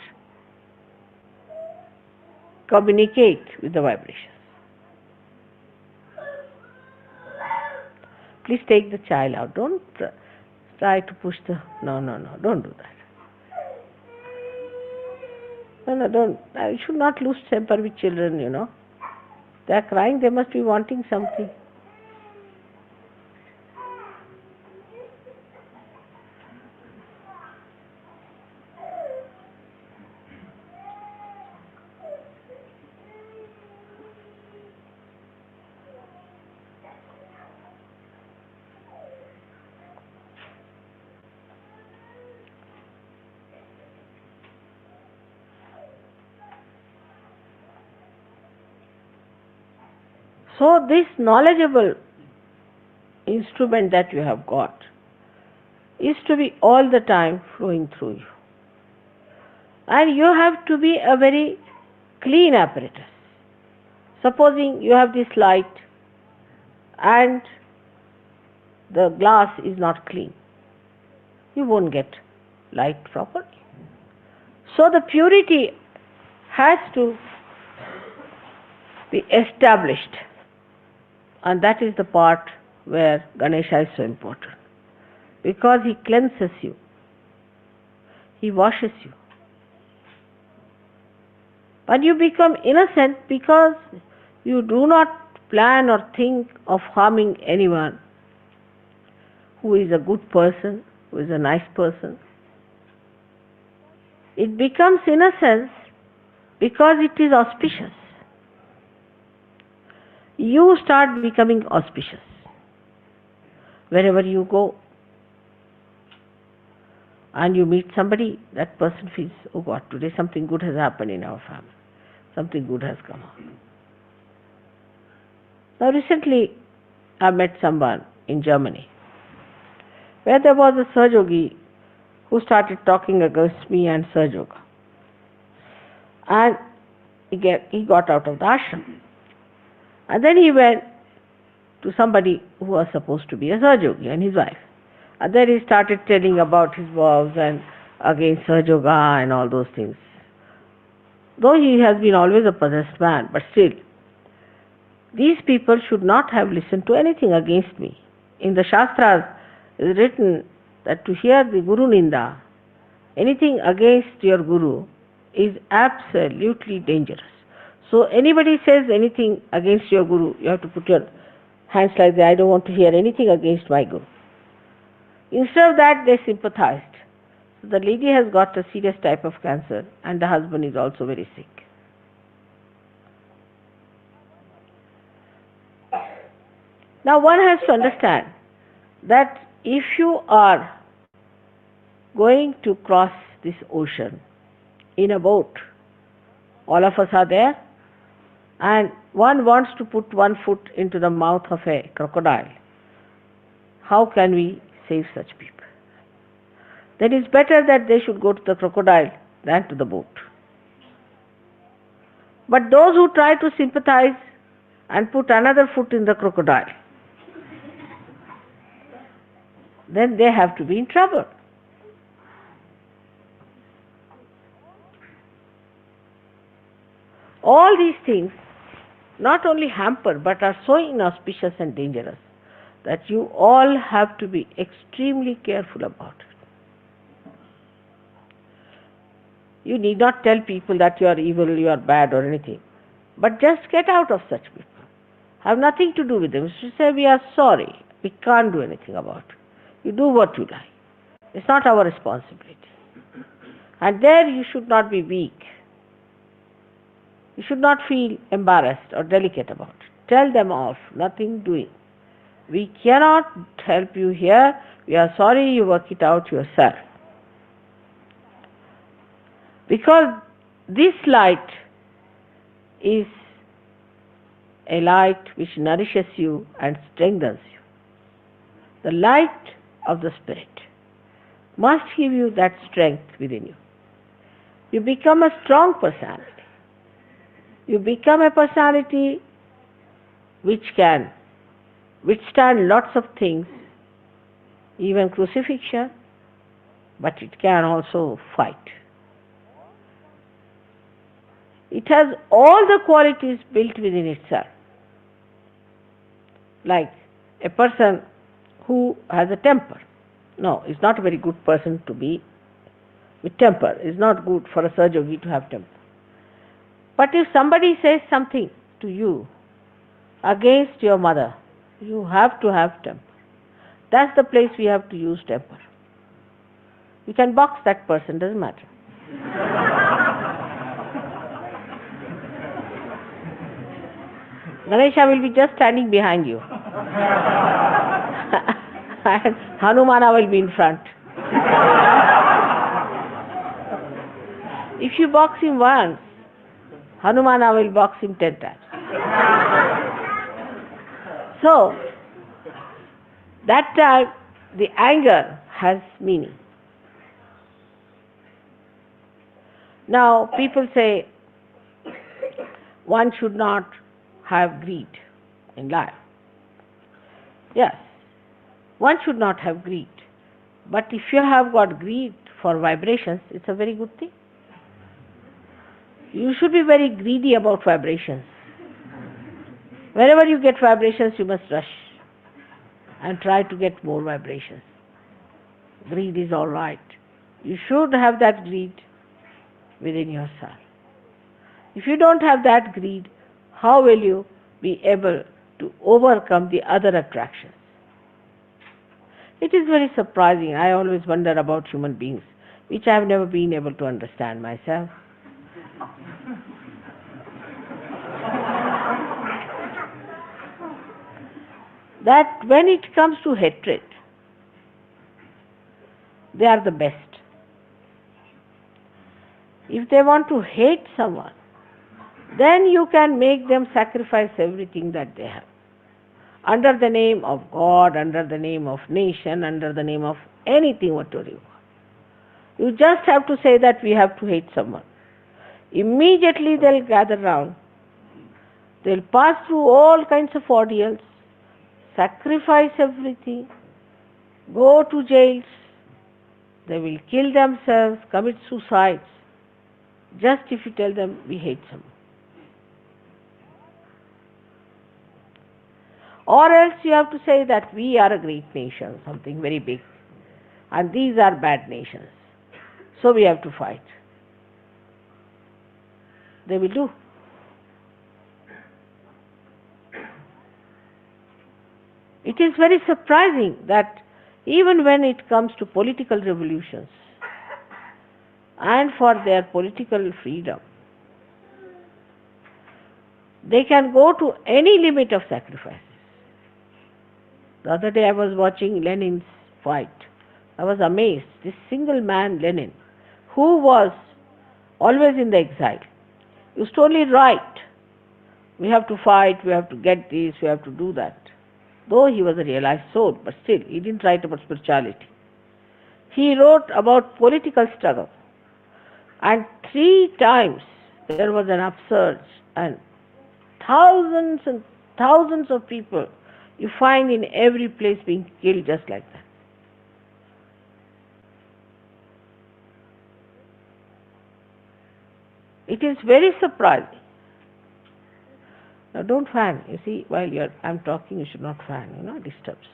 communicate with the vibrations. Please take the child out. Don't try to push the... No, don't do that. No, don't. I should not lose temper with children, you know. They are crying, they must be wanting something. So this knowledgeable instrument that you have got is to be all the time flowing through you. And you have to be a very clean apparatus. Supposing you have this light and the glass is not clean, you won't get light properly. So the purity has to be established. And that is the part where Ganesha is so important. Because he cleanses you. He washes you. And you become innocent because you do not plan or think of harming anyone who is a good person, who is a nice person. It becomes innocence because it is auspicious. You start becoming auspicious. Wherever you go and you meet somebody, that person feels, oh God, today something good has happened in our family. Something good has come out. Now recently I met someone in Germany where there was a Sahaja who started talking against me and Sahaja Yoga. And he got out of the ashram. And then he went to somebody who was supposed to be a Sahaja Yogi and his wife. And then he started telling about his vows and against Sahaja Yoga and all those things. Though he has been always a possessed man, but still, these people should not have listened to anything against me. In the Shastras, it is written that to hear the Guru Ninda, anything against your Guru, is absolutely dangerous. So anybody says anything against your Guru, you have to put your hands like that. I don't want to hear anything against my Guru. Instead of that, they sympathized. So the lady has got a serious type of cancer and the husband is also very sick. Now one has to understand that if you are going to cross this ocean in a boat, all of us are there, and one wants to put one foot into the mouth of a crocodile, how can we save such people? Then it's better that they should go to the crocodile than to the boat. But those who try to sympathize and put another foot in the crocodile, then they have to be in trouble. All these things not only hamper but are so inauspicious and dangerous that you all have to be extremely careful about it. You need not tell people that you are evil, you are bad or anything, but just get out of such people. Have nothing to do with them. You say, we are sorry, we can't do anything about it. You do what you like. It's not our responsibility. And there you should not be weak. You should not feel embarrassed or delicate about it. Tell them off, nothing doing. We cannot help you here. We are sorry, you work it out yourself. Because this light is a light which nourishes you and strengthens you. The light of the Spirit must give you that strength within you. You become a strong personality. You become a personality which can withstand lots of things, even crucifixion, but it can also fight. It has all the qualities built within itself. Like a person who has a temper. No, it's not a very good person to be with temper. It's not good for a Sahaja Yogi to have temper. But if somebody says something to you against your mother, you have to have temper. That's the place we have to use temper. You can box that person, doesn't matter. Ganesha will be just standing behind you. And Hanumana will be in front. If you box him once, Hanumana will box him 10 times. So, that time the anger has meaning. Now, people say one should not have greed in life. Yes, one should not have greed. But if you have got greed for vibrations, it's a very good thing. You should be very greedy about vibrations. Wherever you get vibrations, you must rush and try to get more vibrations. Greed is all right. You should have that greed within yourself. If you don't have that greed, how will you be able to overcome the other attractions? It is very surprising. I always wonder about human beings. which I have never been able to understand myself. That when it comes to hatred, they are the best. If they want to hate someone, then you can make them sacrifice everything that they have. Under the name of God, under the name of nation, under the name of anything, whatever you want. You just have to say that we have to hate someone. Immediately they'll gather round. They'll pass through all kinds of ordeals, sacrifice everything, go to jails. They will kill themselves, commit suicides, just if you tell them we hate someone. Or else you have to say that we are a great nation, something very big, and these are bad nations. So we have to fight. They will do. It is very surprising that even when it comes to political revolutions and for their political freedom, they can go to any limit of sacrifice. The other day I was watching Lenin's fight. I was amazed. This single man, Lenin, who was always in the exile, used to only write, we have to fight, we have to get this, we have to do that. Though he was a realized soul, but still, he didn't write about spirituality. He wrote about political struggle. And 3 times there was an upsurge, and thousands of people you find in every place being killed just like that. It is very surprising. Now don't fan. You see, while I'm talking, you should not fan. It disturbs.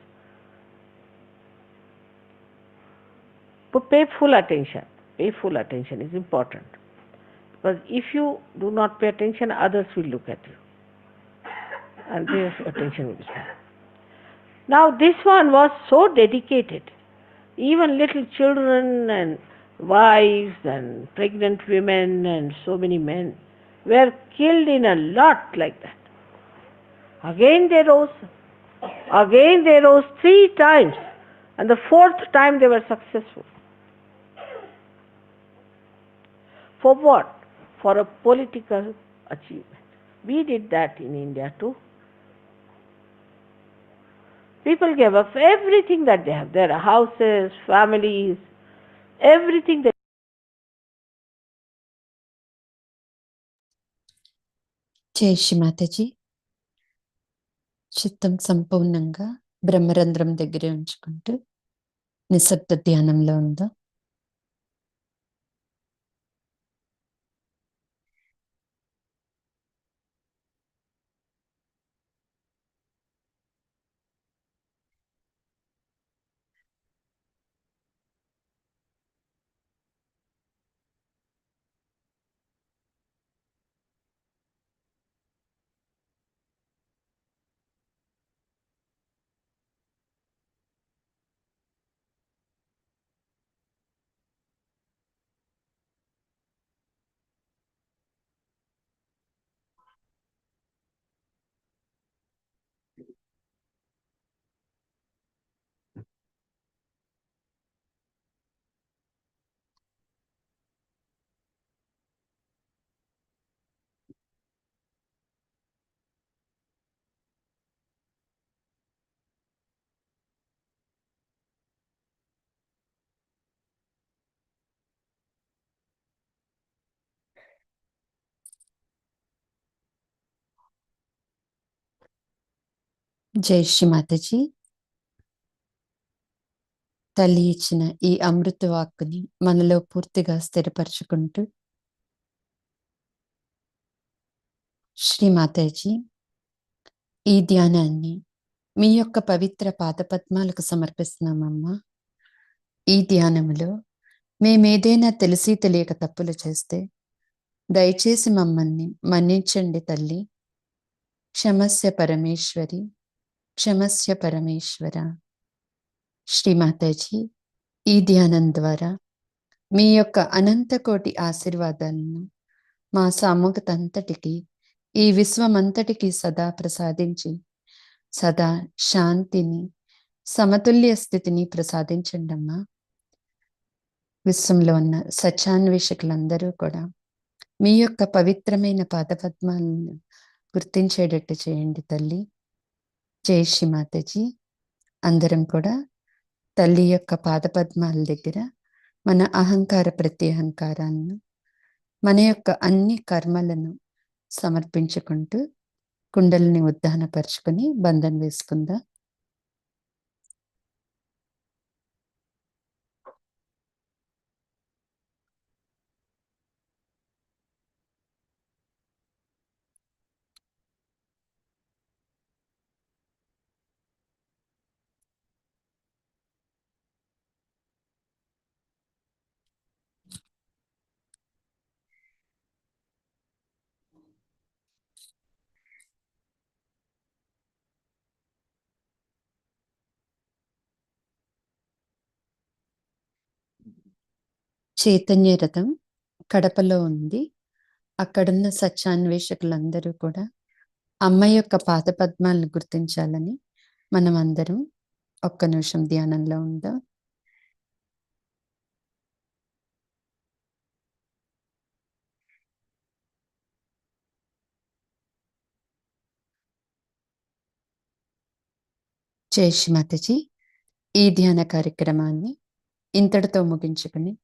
But pay full attention. Pay full attention is important. Because if you do not pay attention, others will look at you. And their attention will be spent. Now this one was so dedicated. Even little children and wives and pregnant women and so many men were killed in a lot like that. Again they rose 3 times, and the 4th time they were successful. For what? For a political achievement. We did that in India too. People gave up everything that they have, their houses, families, everything they జై శ్రీ మాతాజీ. చిత్తం సంపూర్ణంగా బ్రహ్మరంధ్రం దగ్గరే ఉంచుకుంటూ నిశ్శబ్ద ధ్యానంలో ఉందా. జై శ్రీ మాతాజీ. తల్లి ఇచ్చిన ఈ అమృత వాక్కుని మనలో పూర్తిగా స్థిరపరచుకుంటూ, శ్రీ మాతాజీ, ఈ ధ్యానాన్ని మీ యొక్క పవిత్ర పాదపద్మాలకు సమర్పిస్తున్నామమ్మా. ఈ ధ్యానములో మేమేదైనా తెలిసి తెలియక తప్పులు చేస్తే దయచేసి మమ్మల్ని మన్నించండి తల్లి. క్షమస్య పరమేశ్వరి, క్షమస్య పరమేశ్వర. శ్రీ మాతాజీ, ఈ ధ్యానం ద్వారా మీ యొక్క అనంత కోటి ఆశీర్వాదాలను మా సామూహికత అంతటికి, ఈ విశ్వమంతటికి సదా ప్రసాదించి, సదా శాంతిని, సమతుల్య స్థితిని ప్రసాదించండి అమ్మా. విశ్వంలో ఉన్న సత్యాన్వేషకులందరూ కూడా మీ యొక్క పవిత్రమైన పాదపద్మాలను గుర్తించేటట్టు చేయండి తల్లి. జై శ్రీ మాతాజీ. అందరం కూడా తల్లి యొక్క పాదపద్మాల దగ్గర మన అహంకార ప్రత్యహంకారాలను, మన యొక్క అన్ని కర్మలను సమర్పించుకుంటూ కుండలిని ఉద్దానపరుచుకొని బంధం వేసుకుందాం. చైతన్య రథం కడపలో ఉంది. అక్కడున్న సత్యాన్వేషకులందరూ కూడా అమ్మ యొక్క పాదపద్మాలను గుర్తించాలని మనం అందరం ఒక్క నిమిషం ధ్యానంలో ఉందాం. జై శ్రీ మాతాజీ. ఈ ధ్యాన కార్యక్రమాన్ని ఇంతటితో ముగించుకుని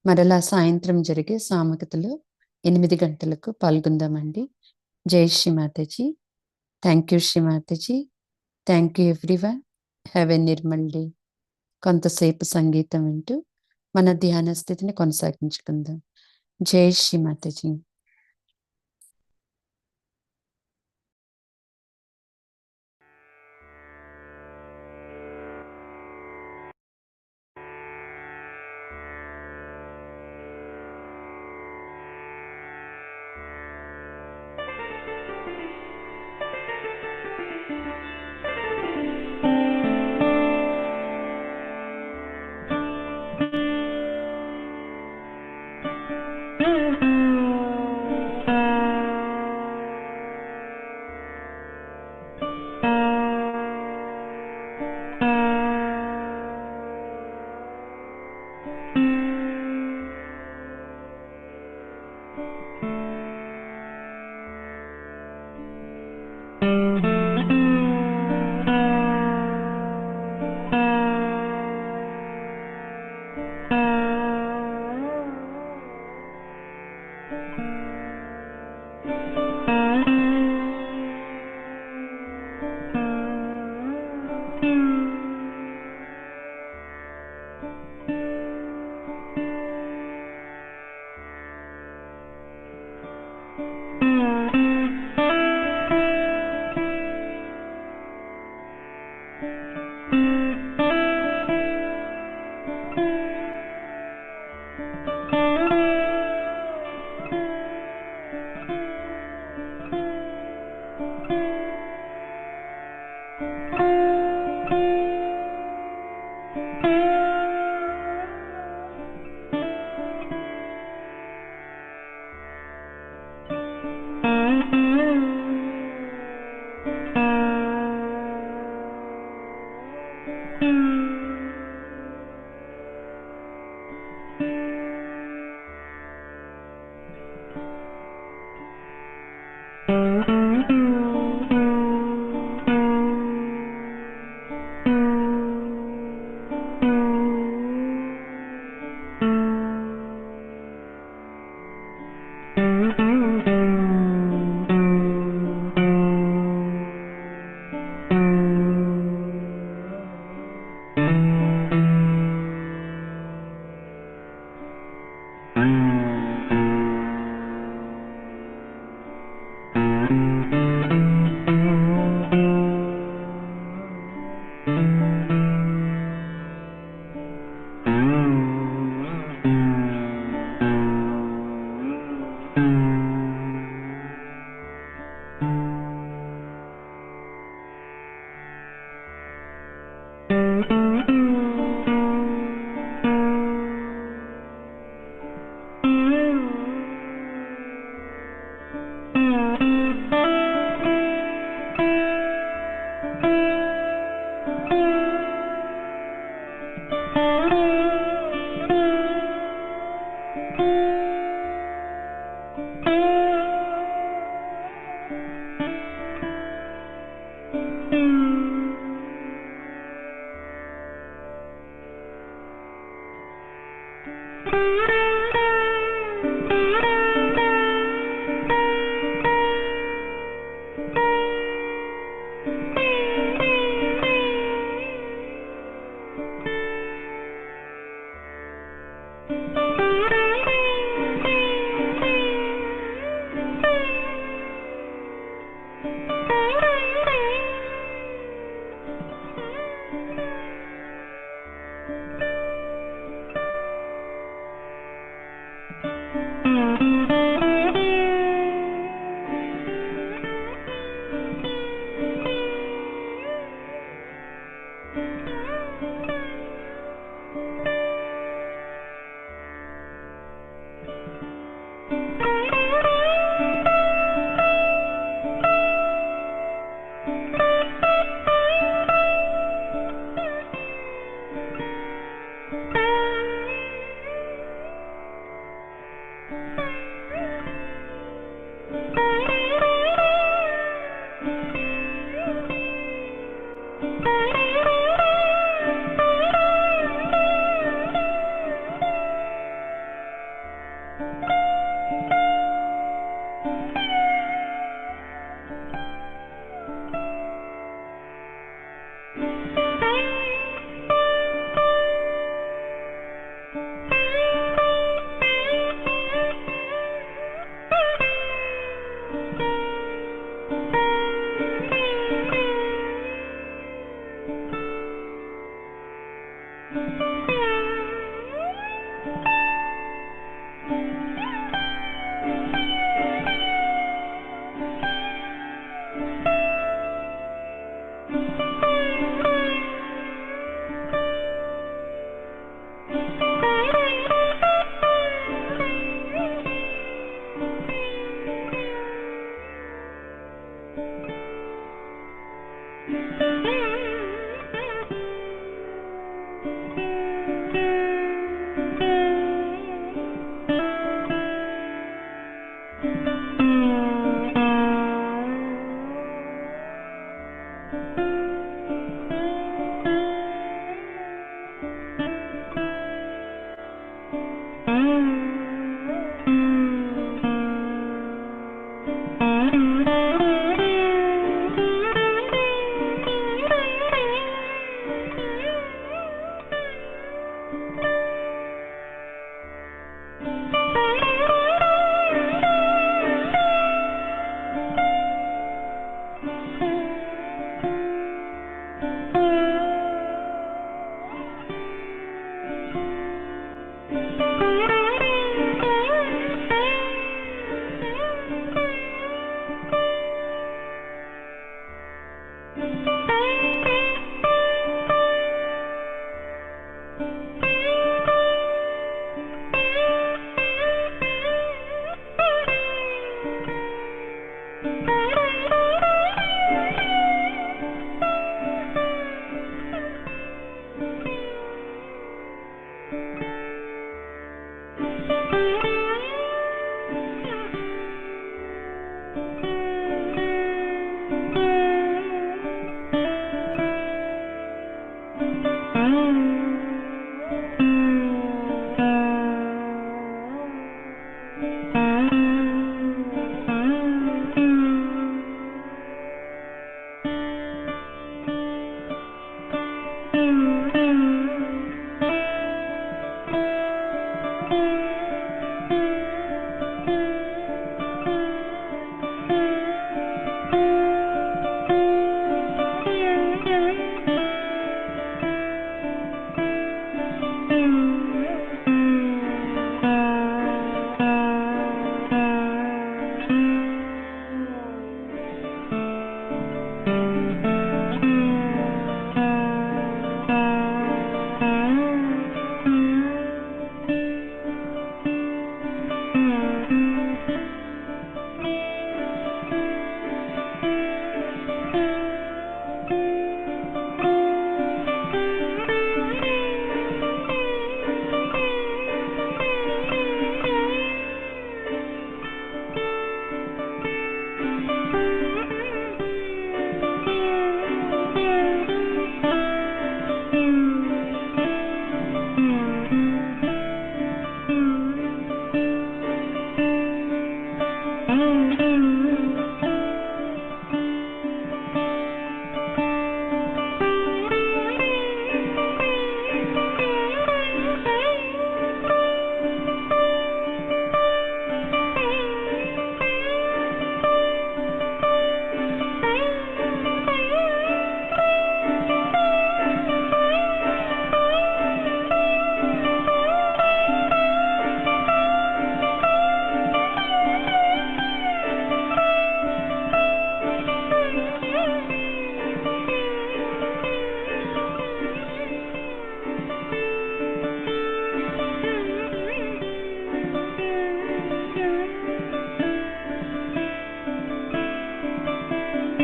మరలా సాయంత్రం జరిగే సామూహికతలో 8 గంటలకు పాల్గొందామండి. జై Shri Mataji. Thank you Shri Mataji. Thank you everyone. Have a Nirmal day. కొంతసేపు సంగీతం వింటూ మన ధ్యాన స్థితిని కొనసాగించుకుందాం. జై శ్రీ మాతాజీ.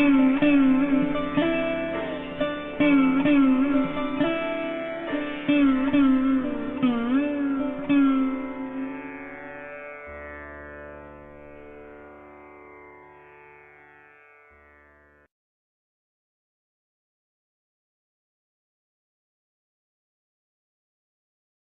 Thank you.